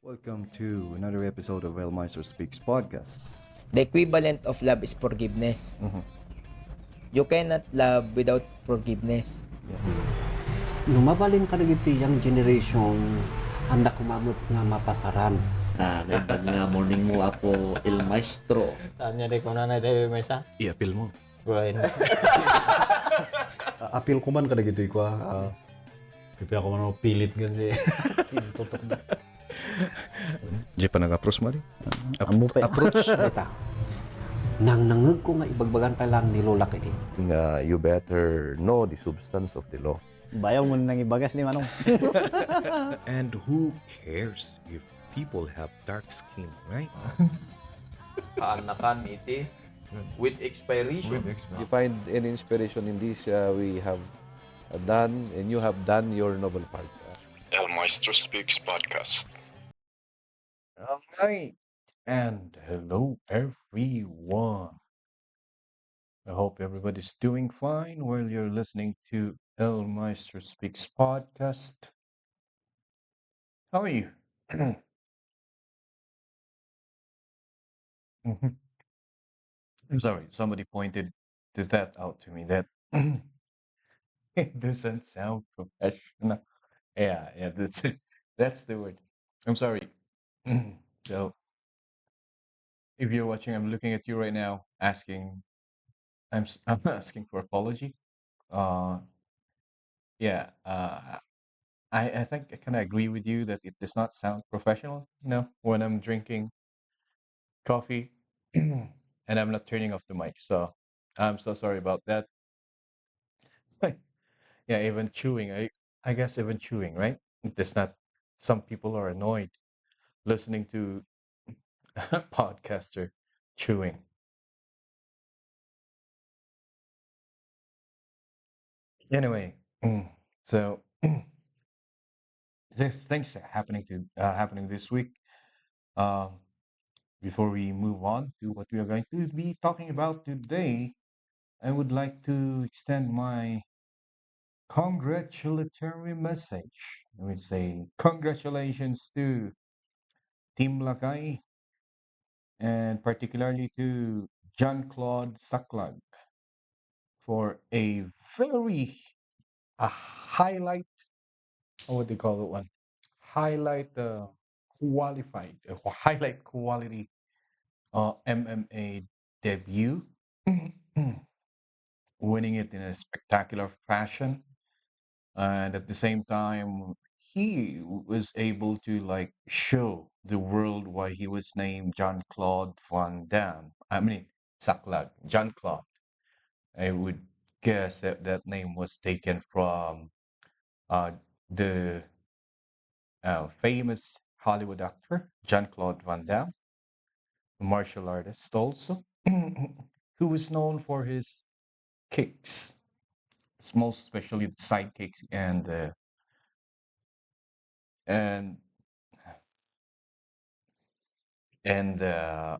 Welcome to another episode of Maestro Speaks podcast. The equivalent of love is forgiveness. Mhm. You cannot love without forgiveness. Lumabalin ka na giti yung generation anda kumamot nga mapasaran. Naibag nga morning mo ako Il Maestro. Tanya deh kung nanay dahil may isa. I-appeal mo. Buhayin. Apil ko man ka na gito ko. Pipi ako man pilit gan si. Tutok na. Di pa nag-approach mo rin? Amo pa. Approach. Ita. Nang nangag ko nga ibagbagan pa lang ni Lola kiti. You better know the substance of the law. Bayaw mo nang ibagas ni Manong. And who cares if people have dark skin, right? Kaanakan iti with expiration. You find any inspiration in this we have done, and you have done your noble part. El Maestro Speaks podcast. All right. And hello, everyone. I hope everybody's doing fine while you're listening to El Maestro Speaks podcast. How are you? Mhm. I'm sorry, somebody pointed that out to me that it doesn't sound professional. Yeah, that's it. That's the word. I'm sorry. So, if you're watching, I'm looking at you right now, asking. I'm asking for apology. Uh, yeah. I think I kind of agree with you that it does not sound professional. When I'm drinking coffee, and I'm not turning off the mic. So, I'm so sorry about that. Yeah, even chewing. I guess even chewing, right? It does not. Some people are annoyed listening to a podcaster chewing. Anyway, so there's things that happening this week. Um, Before we move on to what we are going to be talking about today, I would like to extend my congratulatory message. I would say congratulations to Team Lakay and particularly to John Claude Saklag for a very highlight. What do you call it? One highlight qualified highlight quality MMA debut, winning it in a spectacular fashion, and at the same time he was able to like show the world why he was named John Claude Van Damme. I mean Saklag, John Claude. I would guess that that name was taken from the famous Hollywood actor John Claude Van Damme, a martial artist also, who was known for his kicks, most especially the side kicks and and the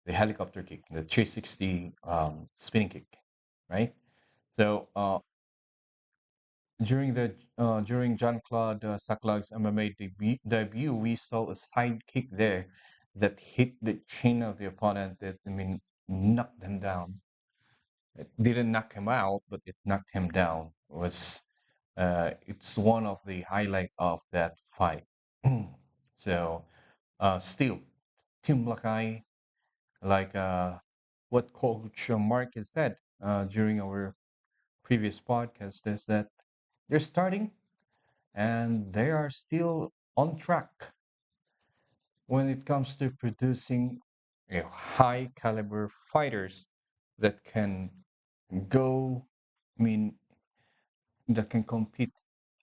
helicopter kick, the 360 spinning kick, right? So during John Claude Saklag's MMA debut, we saw a side kick there that hit the chin of the opponent. That I mean, knocked him down. It didn't knock him out, but it knocked him down. It's one of the highlight of that fight. So still, Team Lakay, like what Coach Mark has said during our previous podcast, is that they're starting and they are still on track when it comes to producing high caliber fighters that can go, I mean, that can compete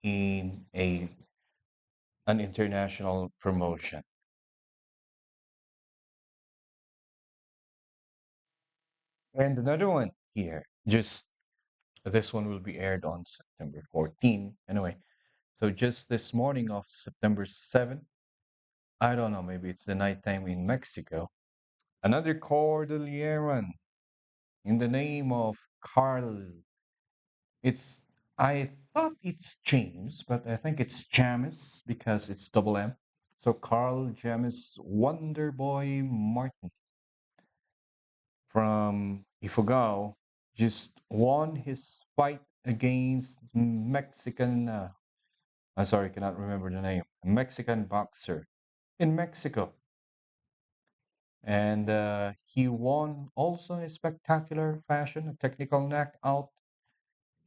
in an international promotion. And another one here, just this one will be aired on September 14. Anyway, so just this morning of September 7th, I don't know, maybe it's the nighttime in Mexico, another Cordilleran in the name of Carl. It's I thought it's James, but I think it's James because it's double M. So Carl James Wonder Boy Martin from Ifugao just won his fight against Mexican. I'm sorry, cannot remember the name. Mexican boxer in Mexico, and he won also in a spectacular fashion, a technical knockout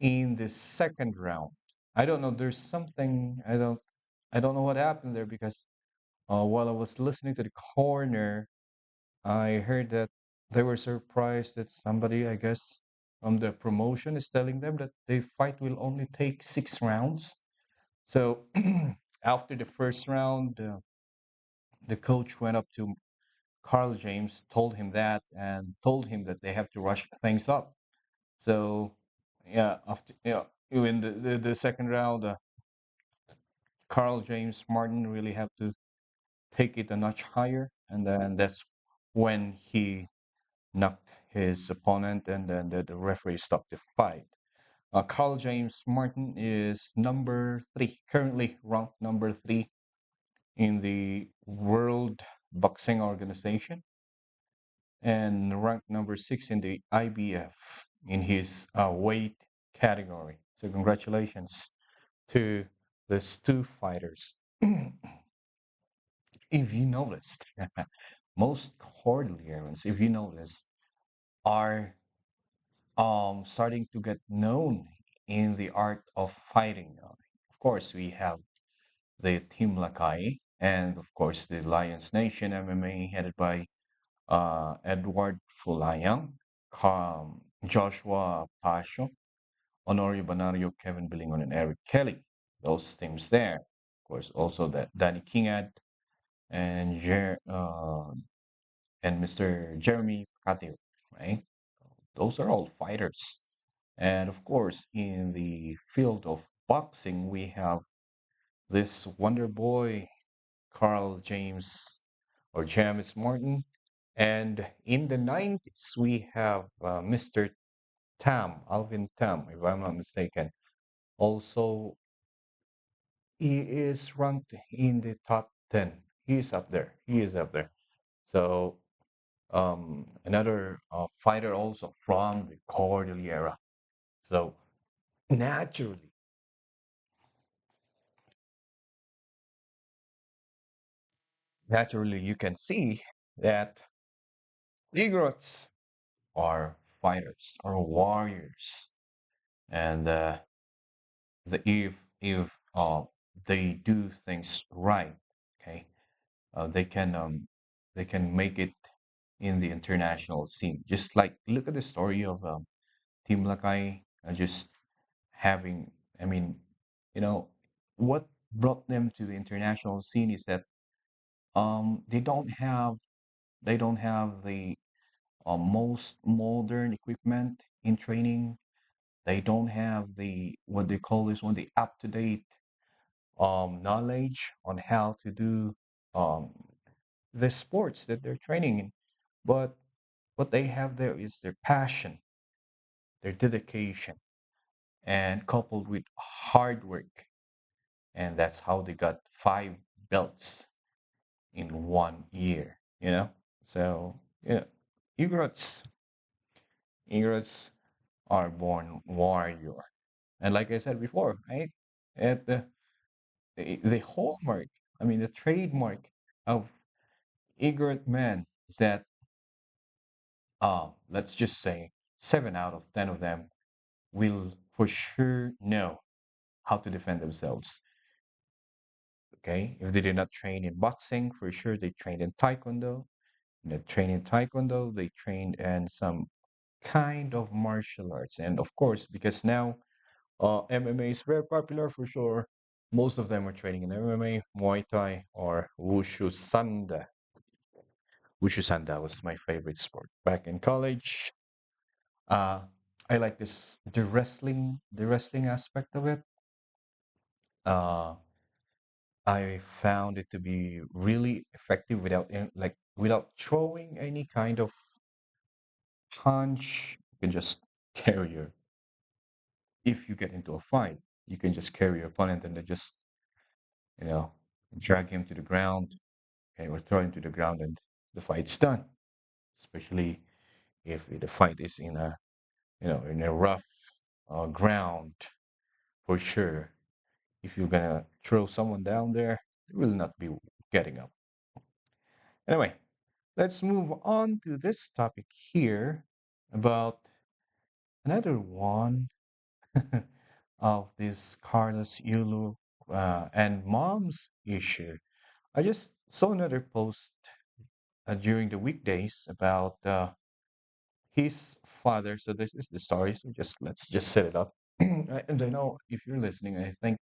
in the second round. I don't know. There's something I don't know what happened there because while I was listening to the corner, I heard that they were surprised that somebody, I guess, from the promotion is telling them that the fight will only take 6 rounds. So after the first round, the coach went up to Carl James, told him that, and told him that they have to rush things up. So yeah, after in the second round, Carl James Martin really have to take it a notch higher, and then that's when he knocked his opponent, and then the referee stopped the fight. Carl James Martin is number three, currently ranked number three in the World Boxing Organization, and ranked number six in the IBF in his weight category. So congratulations to these two fighters. If you noticed, most Cordilleras, if you notice, are starting to get known in the art of fighting. Of course, we have the Team Lakay, and of course the Lions Nation MMA headed by Edward Fulayang, Joshua Pasio, Honorio Banario, Kevin Bilingon, and Eric Kelly. Those teams there. Of course, also that Danny Kingad and Mr. Jeremy Pacatio, right? Those are all fighters. And of course, in the field of boxing, we have this wonder boy, Carl James or James Martin. And in the 90s, we have Mr. Tam, Alvin Tam, if I'm not mistaken. Also, he is ranked in the top 10. He is up there. He is up there. So, another fighter also from the Cordillera. So, naturally, naturally, you can see that Negroes are fighters, are warriors, and if they do things right, okay, they can make it in the international scene. Just like look at the story of Team Lakay, just having, I mean, you know, what brought them to the international scene is that they don't have the most modern equipment in training. They don't have the what they call this one, the up-to-date knowledge on how to do um, the sports that they're training in. But what they have there is their passion, their dedication, and coupled with hard work. And that's how they got 5 belts in 1 year, you know? So, yeah, Igorots, Igorots are born warrior. And like I said before, right? At the hallmark, I mean, the trademark of Igorot man is that, let's just say, 7 out of 10 of them will for sure know how to defend themselves. Okay, if they did not train in boxing, for sure they trained in taekwondo. And they train in taekwondo, they trained in some kind of martial arts, and of course, because now MMA is very popular for sure. Most of them are training in MMA, Muay Thai, or Wushu Sanda. Wushu Sanda was my favorite sport back in college. Uh, I like the wrestling aspect of it. Uh, I found it to be really effective without without throwing any kind of punch. You can just carry your. If you get into a fight, you can just carry your opponent and then just you know drag him to the ground, okay, or throw him to the ground, and the fight's done. Especially if the fight is in a, in a rough ground, for sure. If you're gonna throw someone down there, they will not be getting up. Anyway, let's move on to this topic here about another one of this Carlos Yulu and mom's issue. I just saw another post during the weekdays about his father. So this is the story. So just let's just set it up. And I know if you're listening, I think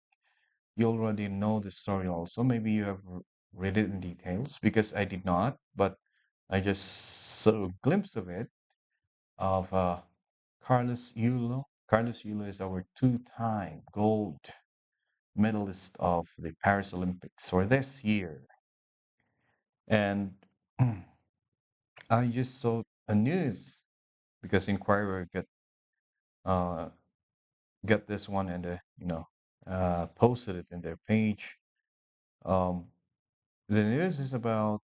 you already know the story also. Maybe you have read it in details because I did not, but I just saw a glimpse of it of Carlos Yulo. Carlos Yulo is our two-time gold medalist of the Paris Olympics for this year. And I just saw a news because Inquirer uh, got this one and posted it in their page. Um, the news is about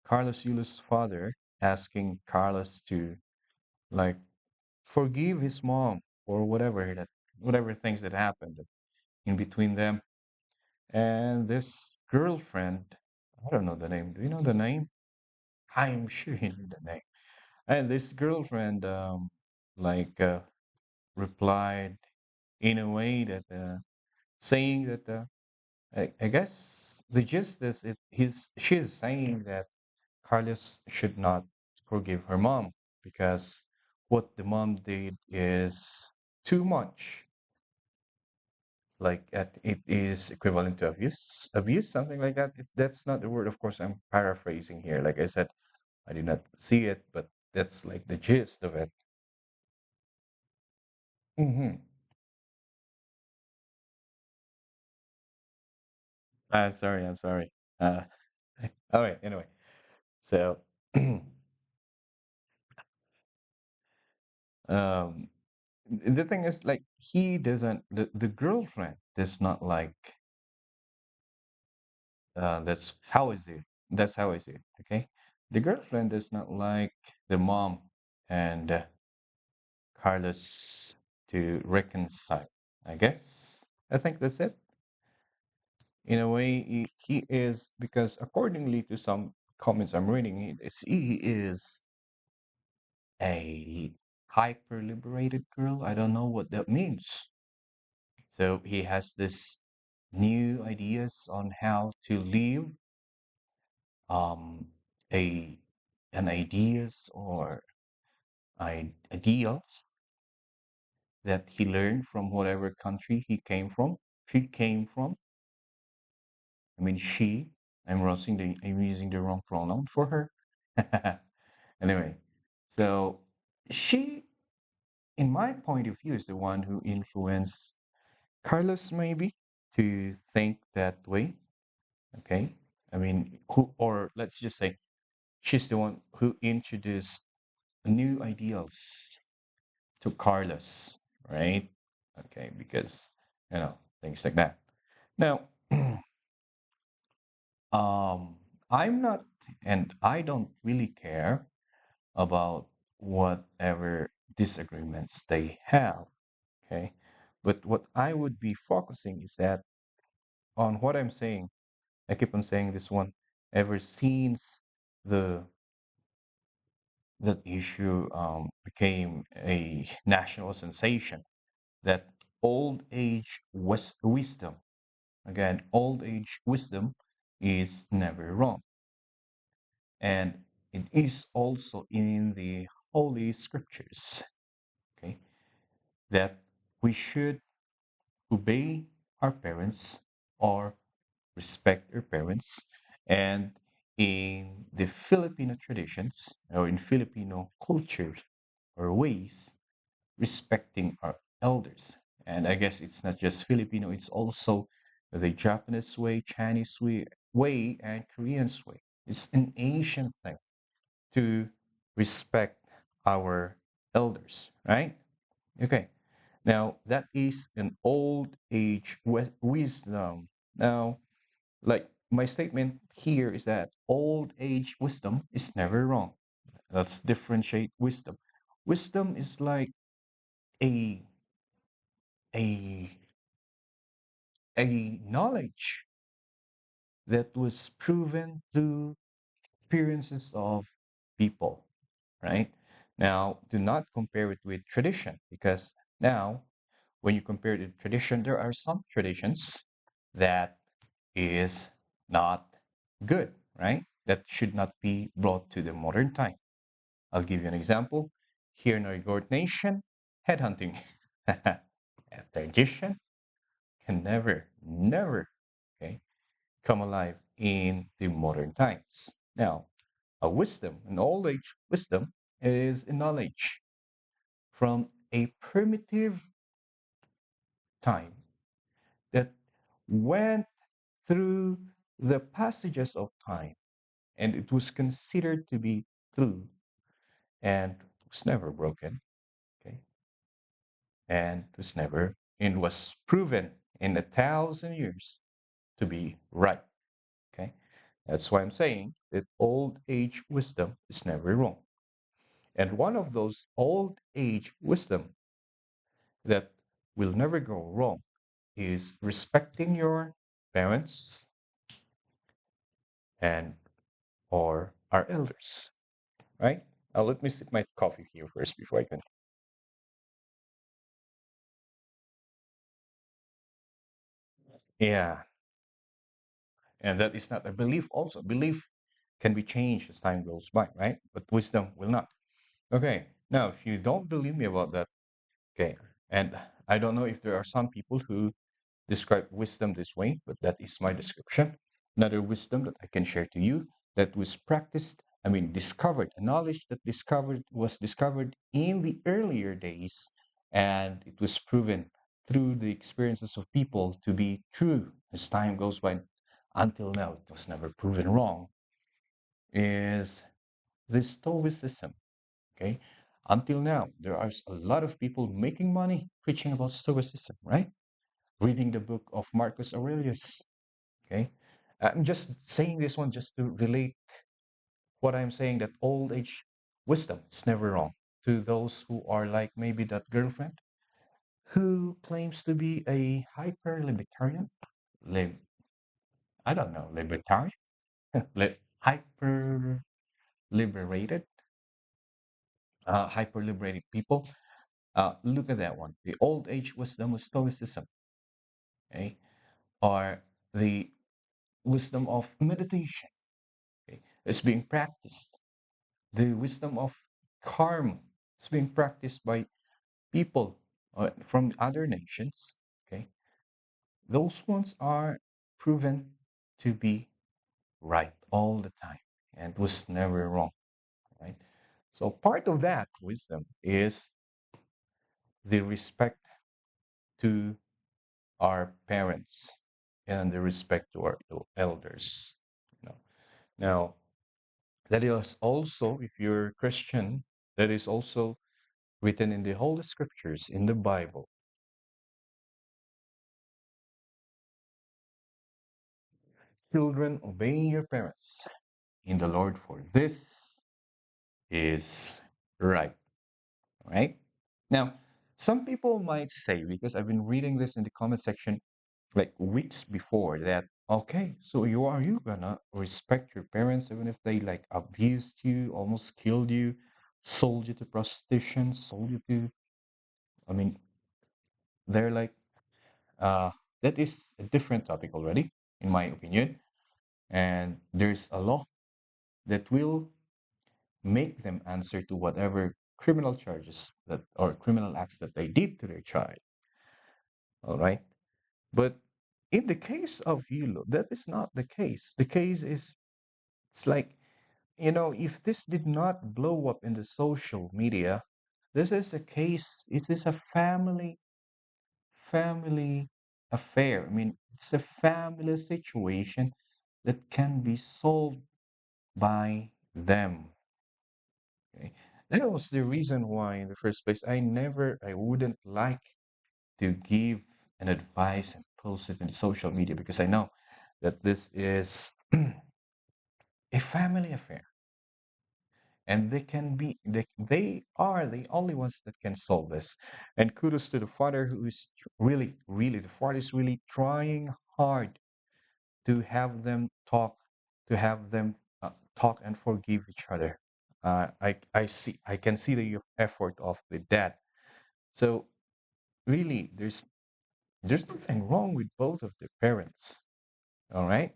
Carlos Yulo's father asking Carlos to like forgive his mom for whatever things that happened in between them. And this girlfriend, I don't know the name. Do you know the name? I'm sure you know the name. And this girlfriend, like, replied in a way that, saying that, I guess the gist is she's saying that Carlos should not forgive her mom because what the mom did is too much. Like it is equivalent to abuse, something like that. That's not the word. Of course, I'm paraphrasing here. Like I said, I did not see it, but that's like the gist of it. Hmm. Sorry, I'm sorry. Uh, all right. Anyway, so um, the thing is, like, the girlfriend does not like. That's how I see it. That's how I see it. Okay, the girlfriend does not like the mom and Carlos to reconcile. I guess I think that's it. In a way, he is because accordingly to some comments I'm reading, he is a hyper liberated girl. I don't know what that means. So he has this new ideas on how to live, um, a an ideas or ideals that he learned from whatever country he came from. She came from. I mean, she. I'm using the wrong pronoun for her. Anyway, so she, in my point of view, is the one who influenced Carlos maybe to think that way. Okay, I mean, who, or let's just say, she's the one who introduced new ideals to Carlos, right? Okay, because things like that. Now, um, I'm not, and I don't really care about whatever disagreements they have. Okay, but what I would be focusing is that on what I'm saying. I keep on saying this one ever since the that issue became a national sensation. That old age wisdom, again, old age wisdom is never wrong, and it is also in the holy scriptures. Okay, that we should obey our parents or respect our parents. And in the Filipino traditions or in Filipino culture or ways, respecting our elders. And I guess it's not just Filipino, it's also the Japanese way, Chinese way and Korean's way. It's an Asian thing to respect our elders, right? Okay. Now, that is an old age wisdom. Now, like my statement here is that old age wisdom is never wrong. Let's differentiate wisdom. Wisdom is like a a a knowledge that was proven through experiences of people, right? Now, do not compare it with tradition because now, when you compare it with tradition, there are some traditions that is not good, right? That should not be brought to the modern time. I'll give you an example. Here in our Gort Nation, headhunting, a tradition can never, okay, come alive in the modern times. Now, a wisdom, an old age wisdom, is a knowledge from a primitive time that went through the passages of time and it was considered to be true and was never broken, okay, and was proven in 1,000 years to be right, okay. That's why I'm saying that old age wisdom is never wrong. And one of those old age wisdom that will never go wrong is respecting your parents and or our elders, right? Let me sip my coffee here first before I continue. Yeah, and that is not a belief also. Belief can be changed as time goes by, right? But wisdom will not. Okay, now if you don't believe me about that, okay, and I don't know if there are some people who describe wisdom this way, but that is my description. Another wisdom that I can share to you that was practiced, I mean, discovered, a knowledge that was discovered in the earlier days, and it was proven through the experiences of people to be true as time goes by until now. It was never proven wrong, is the Stoicism. Okay. Until now, there are a lot of people making money preaching about Stoicism, right? Reading the book of Marcus Aurelius. Okay. I'm just saying this one just to relate what I'm saying that old age wisdom is never wrong to those who are like maybe that girlfriend who claims to be a hyper libertarian. Lib, I don't know, libertarian? Hyper liberated, hyper liberated people. Look at that one. The old age wisdom of Stoicism, okay, or the wisdom of meditation, okay, is being practiced. The wisdom of karma is being practiced by people from other nations. Okay, those ones are proven to be right all the time and was never wrong. Right. So part of that wisdom is the respect to our parents and the respect to our elders. You know. Now, that is also, if you're Christian, that is also written in the Holy Scriptures in the Bible. Children, obeying your parents in the Lord, for this is right. Right? Now, some people might say, because I've been reading this in the comment section like weeks before, that okay, so you gonna respect your parents even if they like abused you, almost killed you, sold you to prostitution, sold you to, I mean, they're like uh that is a different topic already, in my opinion. And there's a law that will make them answer to whatever criminal charges that or criminal acts that they did to their child. All right. But in the case of Yulu, that is not the case. The case is it's like, if this did not blow up in the social media, this is a case, it is a family affair. I mean, it's a family situation that can be solved by them. Okay. That was the reason why, in the first place, I wouldn't like to give an advice and post it in social media because I know that this is a family affair, and they are the only ones that can solve this. And kudos to the father who is really the father is really trying hard to have them talk, to have them talk and forgive each other. I can see the effort of the dad. So really, there's nothing wrong with both of the parents. All right,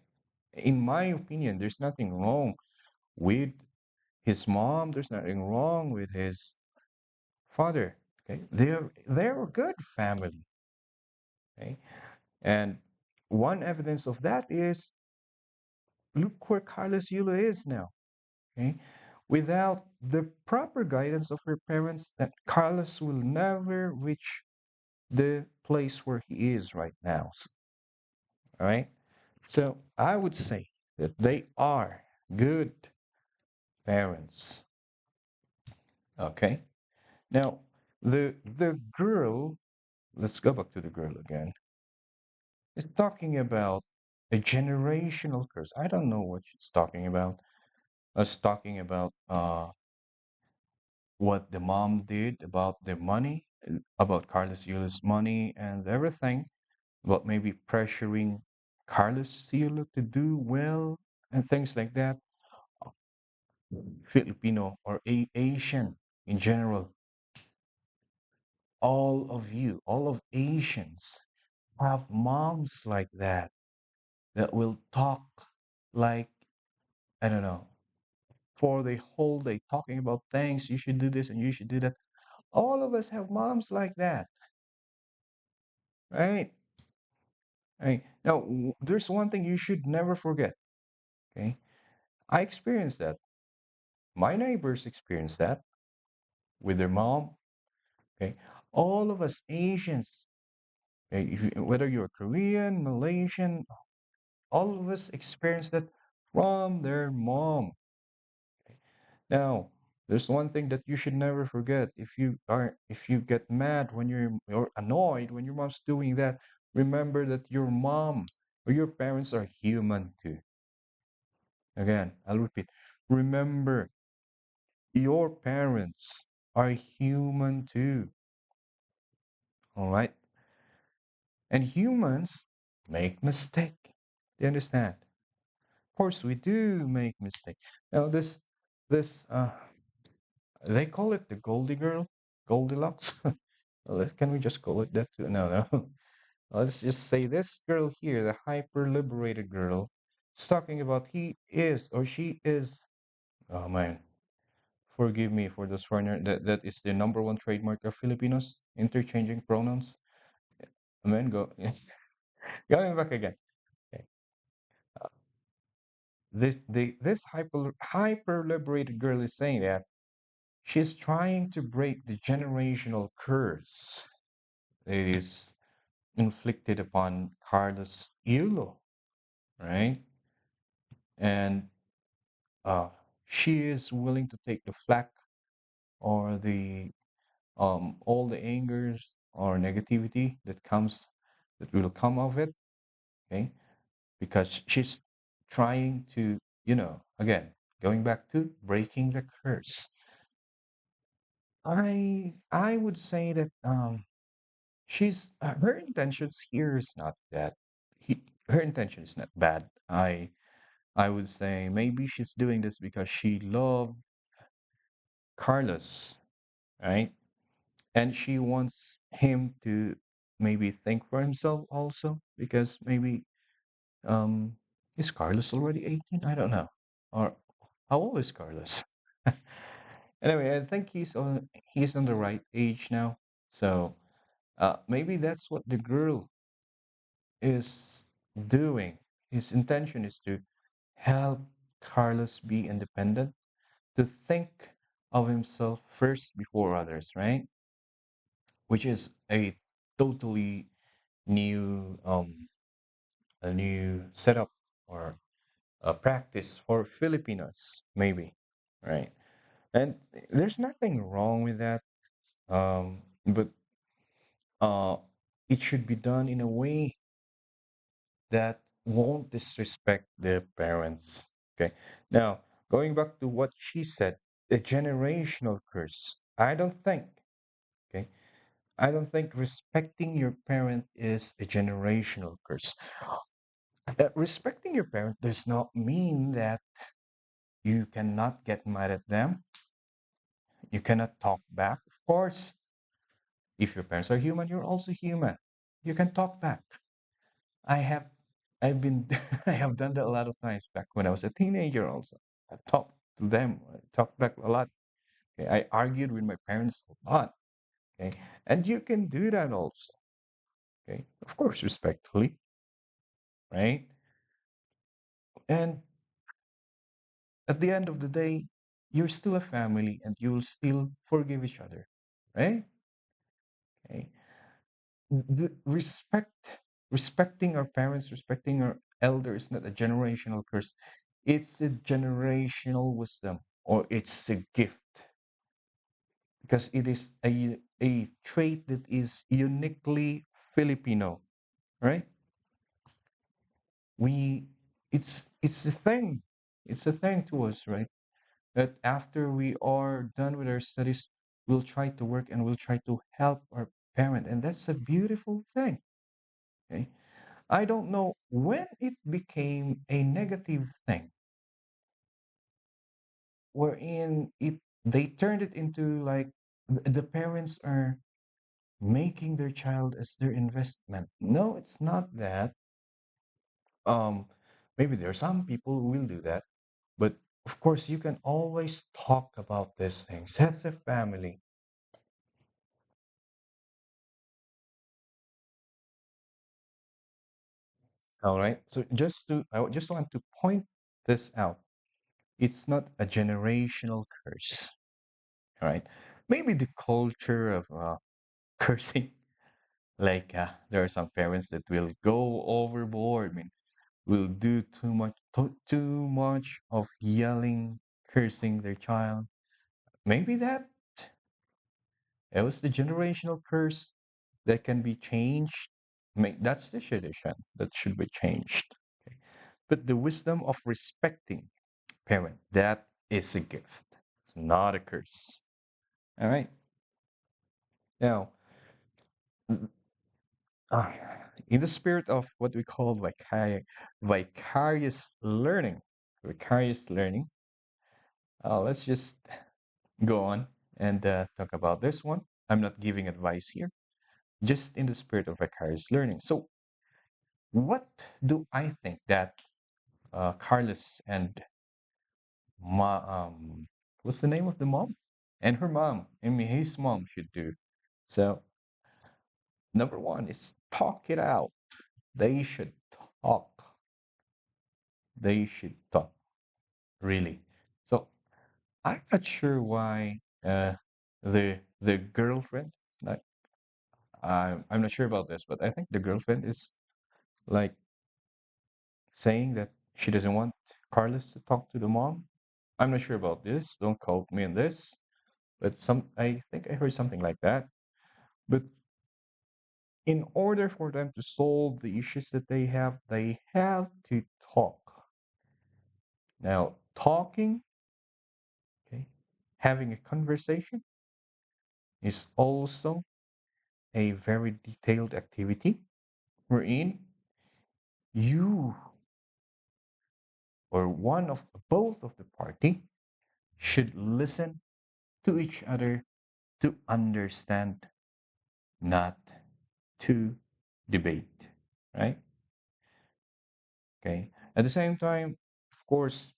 in my opinion, there's nothing wrong with his mom. There's nothing wrong with his father. Okay, they're a good family. Okay, and one evidence of that is look where Carlos Yulu is now. Okay, without the proper guidance of her parents, that Carlos will never reach the place where he is right now. All right, so I would say that they are good parents. Okay, now the girl. Let's go back to the girl again. It's talking about a generational curse. I don't know what she's talking about. It's talking about what the mom did about the money, about Carlos Yulo's money and everything, about maybe pressuring Carlos Yulo to do well and things like that. Filipino or Asian in general, all of Asians have moms like that will talk like, I don't know, for the whole day talking about things. You should do this and you should do that. All of us have moms like that, right? Right. Now, there's one thing you should never forget. Okay. I experienced that. My neighbors experienced that with their mom. Okay. All of us Asians, okay, whether you're Korean, Malaysian, all of us experience that from their mom. Now, there's one thing that you should never forget. If you get mad when you're annoyed when your mom's doing that, remember that your mom or your parents are human too. Again, I'll repeat. Remember, your parents are human too. All right? And humans make mistake. Do you understand? Of course, we do make mistake. Now, this they call it the Goldie Girl, Goldilocks. Can we just call it that too? No, no. Let's just say this girl here, the hyper liberated girl, is talking about he is or she is. Oh man, forgive me for this foreigner. That is the number one trademark of Filipinos, interchanging pronouns. Man, go. Going back again. Okay. This hyper liberated girl is saying that she's trying to break the generational curse that is inflicted upon Carlos Yulo, right? And uh, she is willing to take the flack or the all the angers or negativity that will come of it, okay? Because she's trying to, again, going back to breaking the curse. I would say that she's her intentions here is not that her intention is not bad. I would say maybe she's doing this because she loved Carlos, right? And she wants him to maybe think for himself also because maybe um is Carlos already 18? I don't know. Or how old is Carlos? Anyway, I think he's on the right age now. So maybe that's what the girl is doing. His intention is to help Carlos be independent, to think of himself first before others, right? Which is a totally new a new setup or a practice for Filipinos, maybe, right? And there's nothing wrong with that. But uh, it should be done in a way that won't disrespect their parents. Okay. Now, going back to what she said, a generational curse. Okay, I don't think respecting your parent is a generational curse. Respecting your parent does not mean that you cannot get mad at them. You cannot talk back. Of course, if your parents are human, you're also human. You can talk back. I have, I've been, I have done that a lot of times back when I was a teenager. Also, I talked to them. I talked back a lot. Okay, I argued with my parents a lot. Okay, and you can do that also. Okay, of course, respectfully, right? And at the end of the day, you're still a family and you'll still forgive each other, right? Okay. Respecting our parents, respecting our elders, is not a generational curse. It's a generational wisdom, or it's a gift, because it is a trait that is uniquely Filipino, right? We, it's a thing. It's a thing to us, right? That after we are done with our studies, we'll try to work and we'll try to help our parent. And that's a beautiful thing. Okay. I don't know when it became a negative thing, wherein they turned it into like the parents are making their child as their investment. No, it's not that. Um, Maybe there are some people who will do that, but of course you can always talk about these things. That's a family. All right. So I just want to point this out. It's not a generational curse. All right. Maybe the culture of cursing, like there are some parents that will go overboard. I mean, will do too much of yelling, cursing their child. Maybe it was the generational curse that can be changed. That's the tradition that should be changed. Okay. But the wisdom of respecting parent, that is a gift. It's not a curse. All right. Now, uh, in the spirit of what we call vicarious learning, vicarious learning, let's just go on and talk about this one. I'm not giving advice here, just in the spirit of vicarious learning. So, what do I think that Carlos and what's the name of the mom? And her mom, I mean, his mom should do. So, number one is talk it out. They should talk. They should talk, really. So, I'm not sure why the girlfriend, like, I'm not sure about this, but I think the girlfriend is like saying that she doesn't want Carlos to talk to the mom. I'm not sure about this. Don't quote me on this, but I think I heard something like that. But in order for them to solve the issues that they have to talk. Now, talking, okay, having a conversation is also a very detailed activity wherein you or one of both of the party should listen to each other to understand, not to debate, right? Okay. At the same time, of course,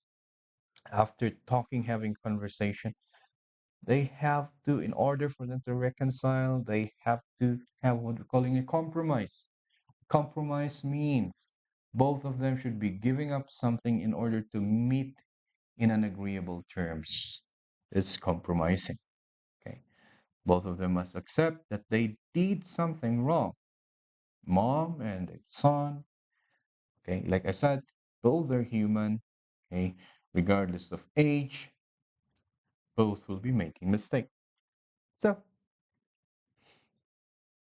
after talking, having conversation, they have to, in order for them to reconcile, they have to have what we're calling a compromise. Compromise means both of them should be giving up something in order to meet in an agreeable terms. It's compromising. Okay. Both of them must accept that they did something wrong. Mom and the son. Okay. Like I said, both are human. Okay. Regardless of age, both will be making mistakes. So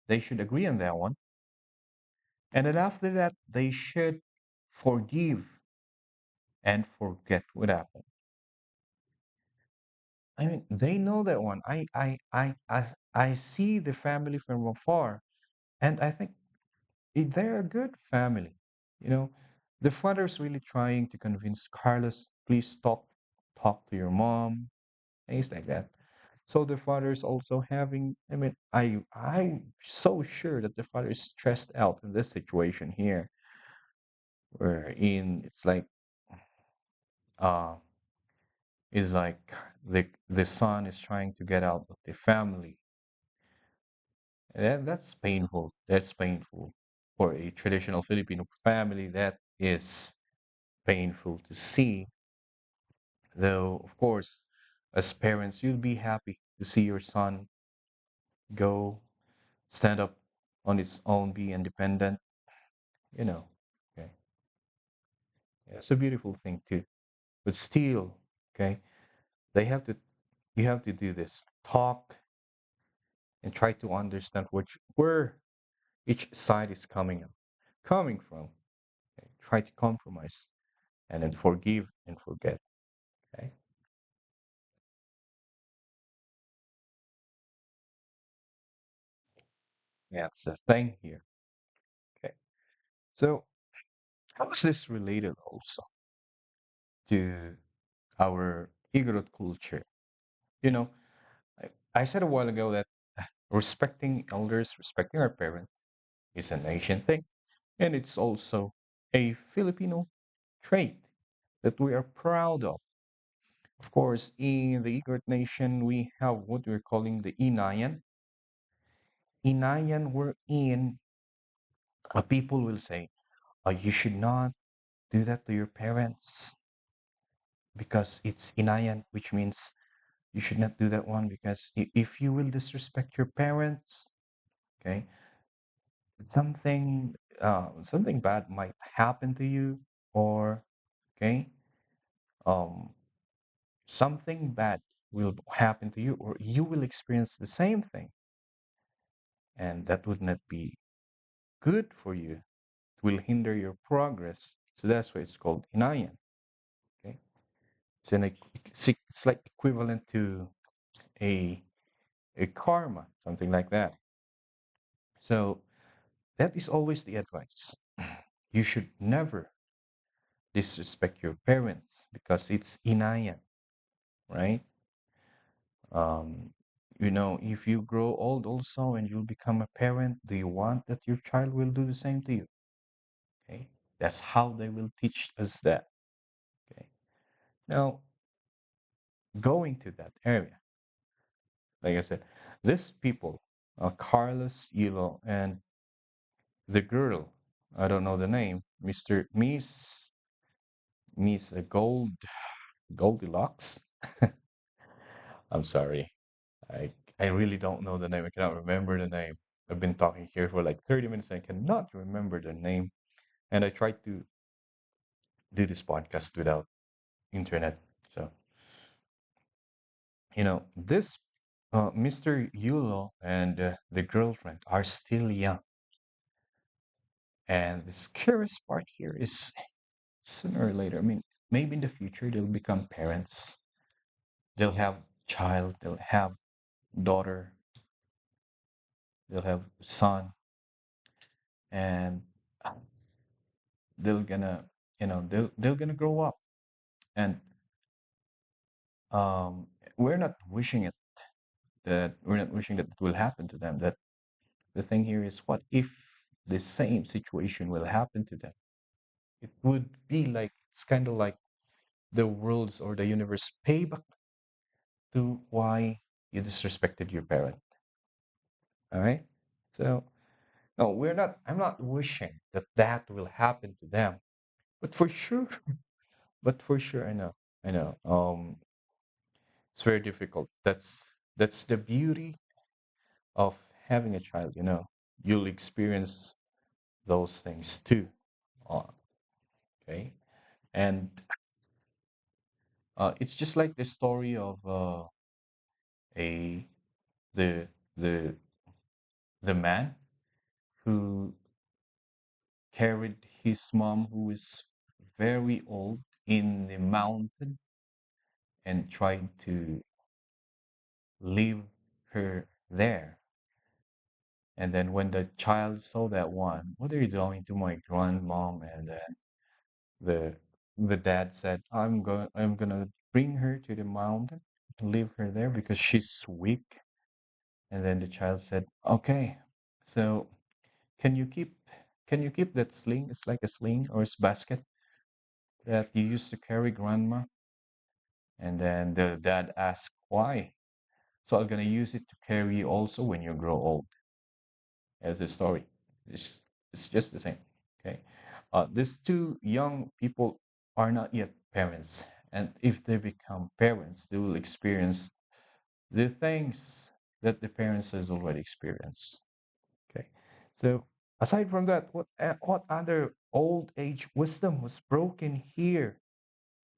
they should agree on that one. And then after that, they should forgive and forget what happened. I mean, they know that one. I see the family from afar, and I think they're a good family. You know, the father's really trying to convince Carlos, please talk to your mom, things like that. So the father is also having, I mean, I'm so sure that the father is stressed out in this situation here, wherein uh it's like the son is trying to get out of the family. And that's painful. That's painful for a traditional Filipino family. That is painful to see. Though, of course, as parents, you'll be happy to see your son go stand up on its own, be independent, you know. Okay. Yeah, it's a beautiful thing too. But still, okay, they have to you have to do this. Talk and try to understand where each side is coming from. Okay? Try to compromise and then forgive and forget. Okay. That's the thing here. Okay. So how is this related also to our Igorot culture? You know, I said a while ago that respecting elders, respecting our parents is an Asian thing. And it's also a Filipino trait that we are proud of. Of course, in the Igorot nation, we have what we're calling the Inayan. Inayan, wherein people will say, oh, you should not do that to your parents because it's Inayan, which means you should not do that one because if you will disrespect your parents, okay, something bad might happen to you, or okay, um, something bad will happen to you, or you will experience the same thing, and that would not be good for you. It will hinder your progress. So that's why it's called inayan. Okay, it's like equivalent to a a karma, something like that. So that is always the advice. You should never disrespect your parents because it's inayan, right? Um, if you grow old also and you'll become a parent, do you want that your child will do the same to you? Okay, that's how they will teach us that. Okay, now going to that area, like I said, these people, Carlos, Yulu, and the girl, I don't know the name, Mr. Miss Goldilocks. I'm sorry. I really don't know the name. I cannot remember the name. I've been talking here for like 30 minutes and I cannot remember the name. And I tried to do this podcast without internet. So, this Mr. Yulo and the girlfriend are still young. And the scariest part here is sooner or later, I mean, maybe in the future they'll become parents. They'll have child, they'll have daughter, they'll have son, and they're gonna, they're gonna grow up. And um, we're not wishing that it will happen to them. That the thing here is, what if the same situation will happen to them? It would be like it's kind of like the world's or the universe payback to why you disrespected your parent. All right. So no, we're not. I'm not wishing that that will happen to them, but for sure, I know. I know. It's very difficult. That's the beauty of having a child. You'll experience those things too. Uh, okay, and it's just like the story of a the the the man who carried his mom, who is very old, in the mountain and tried to leave her there. And then when the child saw that one, what are you doing to my grandmom? And then the the dad said, I'm gonna bring her to the mountain and leave her there because she's weak. And then the child said, okay, so can you keep can you keep that sling? It's like a sling or a basket that you used to carry grandma. And then the dad asked, why? So I'm gonna use it to carry you also when you grow old. As a story. It's, it's just the same. Okay. These two young people are not yet parents. And if they become parents, they will experience the things that the parents has already experienced. Okay. So aside from that, what other old age wisdom was broken here?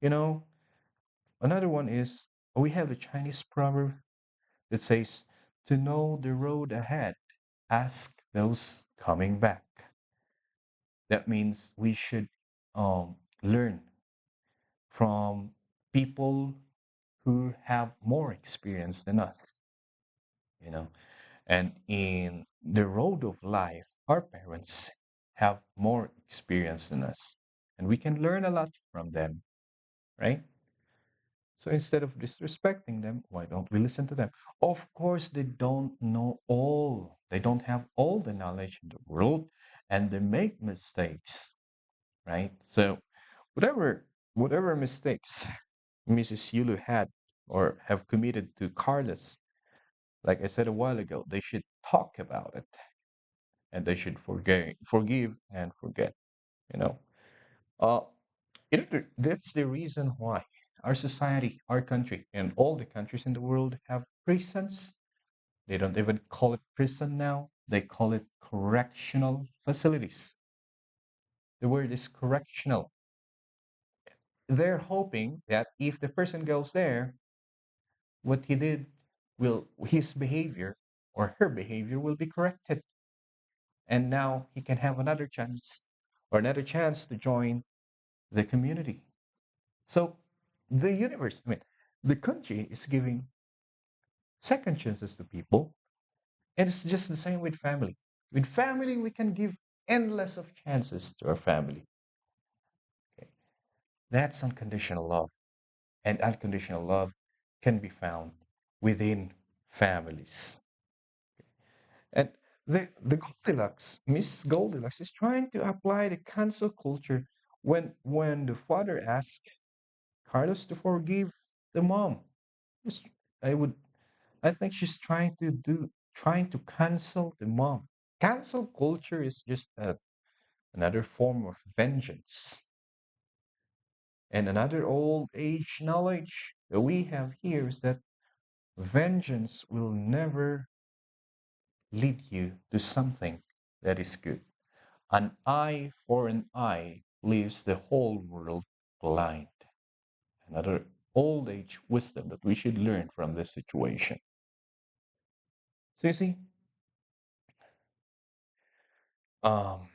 You know, another one is we have the Chinese proverb that says, to know the road ahead, ask those coming back. That means we should learn from people who have more experience than us, you know. And in the road of life, our parents have more experience than us, and we can learn a lot from them, right? So instead of disrespecting them, why don't we listen to them? Of course, they don't know all. They don't have all the knowledge in the world, and they make mistakes, right? So whatever mistakes Mrs. Yulu had or have committed to Carlos, like I said a while ago, they should talk about it and they should forgive and forget. You know, uh, that's the reason why our society, our country, and all the countries in the world have prisons. They don't even call it prison now; they call it correctional facilities. The word is correctional. They're hoping that if the person goes there, what he did will his behavior or her behavior will be corrected, and now he can have another chance or another chance to join the community. So the universe, I mean, the country is giving second chances to people, and it's just the same with family. With family, we can give endless of chances to our family. Okay? That's unconditional love. And unconditional love can be found within families. And the Goldilocks, Miss Goldilocks, is trying to apply the cancel culture when the father asked Carlos to forgive the mom. Just- I would I think she's trying to cancel the mom. Cancel culture is just another form of vengeance. And another old age knowledge that we have here is that vengeance will never lead you to something that is good. An eye for an eye leaves the whole world blind. Another old age wisdom that we should learn from this situation. So you see, um,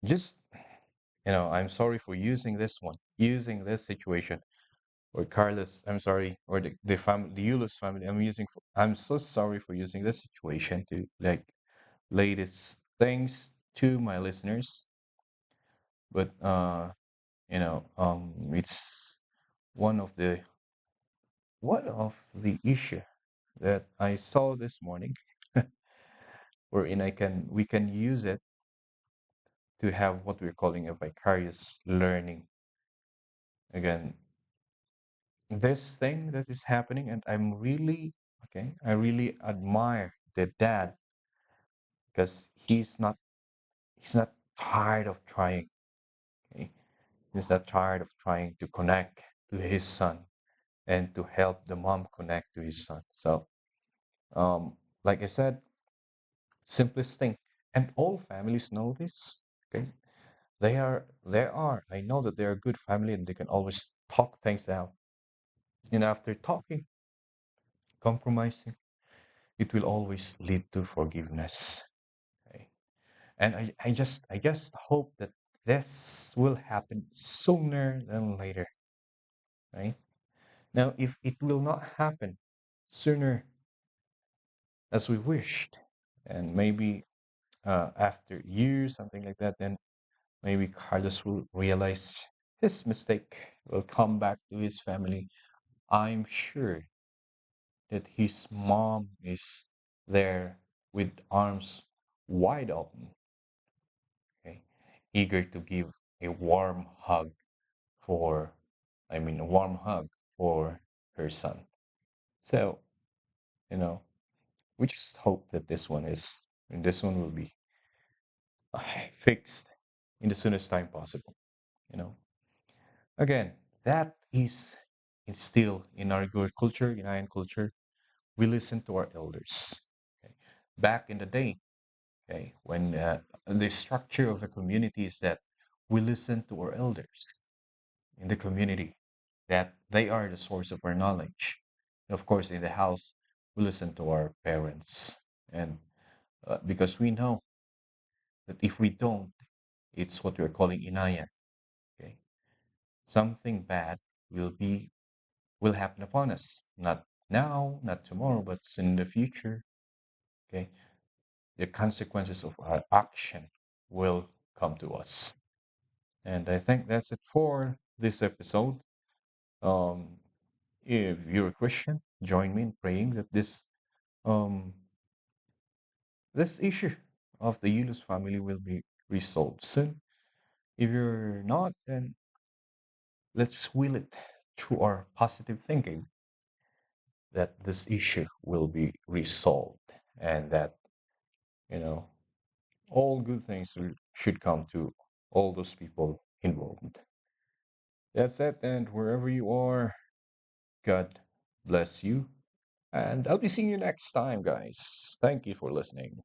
just I'm sorry for using this situation, or Carlos, I'm sorry, or the family, the Euless family, I'm so sorry for using this situation to like lay these things to my listeners. But it's one of the issue that I saw this morning, wherein we can use it to have what we're calling a vicarious learning. Again, this thing that is happening, and I really admire the dad because he's not tired of trying. Okay? He's not tired of trying to connect to his son and to help the mom connect to his son. So, like I said, simplest thing, and all families know this. Okay, I know that they are a good family and they can always talk things out. And after talking, compromising, it will always lead to forgiveness. Okay? And I just hope that this will happen sooner than later, right? Now, if it will not happen sooner as we wished, and maybe after years, something like that, then maybe Carlos will realize his mistake, will come back to his family. I'm sure that his mom is there with arms wide open, okay, eager to give a warm hug for, a warm hug for her son. So, you know, we just hope that this one will be fixed in the soonest time possible, you know. Again, that is instilled in our good culture, in Ayan culture. We listen to our elders. Okay? Back in the day, okay, when the structure of a community is that we listen to our elders in the community, that they are the source of our knowledge. And of course, in the house, we listen to our parents. And because we know that if we don't, it's what we're calling inayan. Okay, something bad will be will happen upon us. Not now, not tomorrow, but in the future. Okay, the consequences of our action will come to us. And I think that's it for this episode. Um, if you're a Christian, join me in praying that um this issue of the Yulu's family will be resolved soon. If you're not, then let's will it through our positive thinking that this issue will be resolved and that, you know, all good things should come to all those people involved. That's it. And wherever you are, God bless you. And I'll be seeing you next time, guys. Thank you for listening.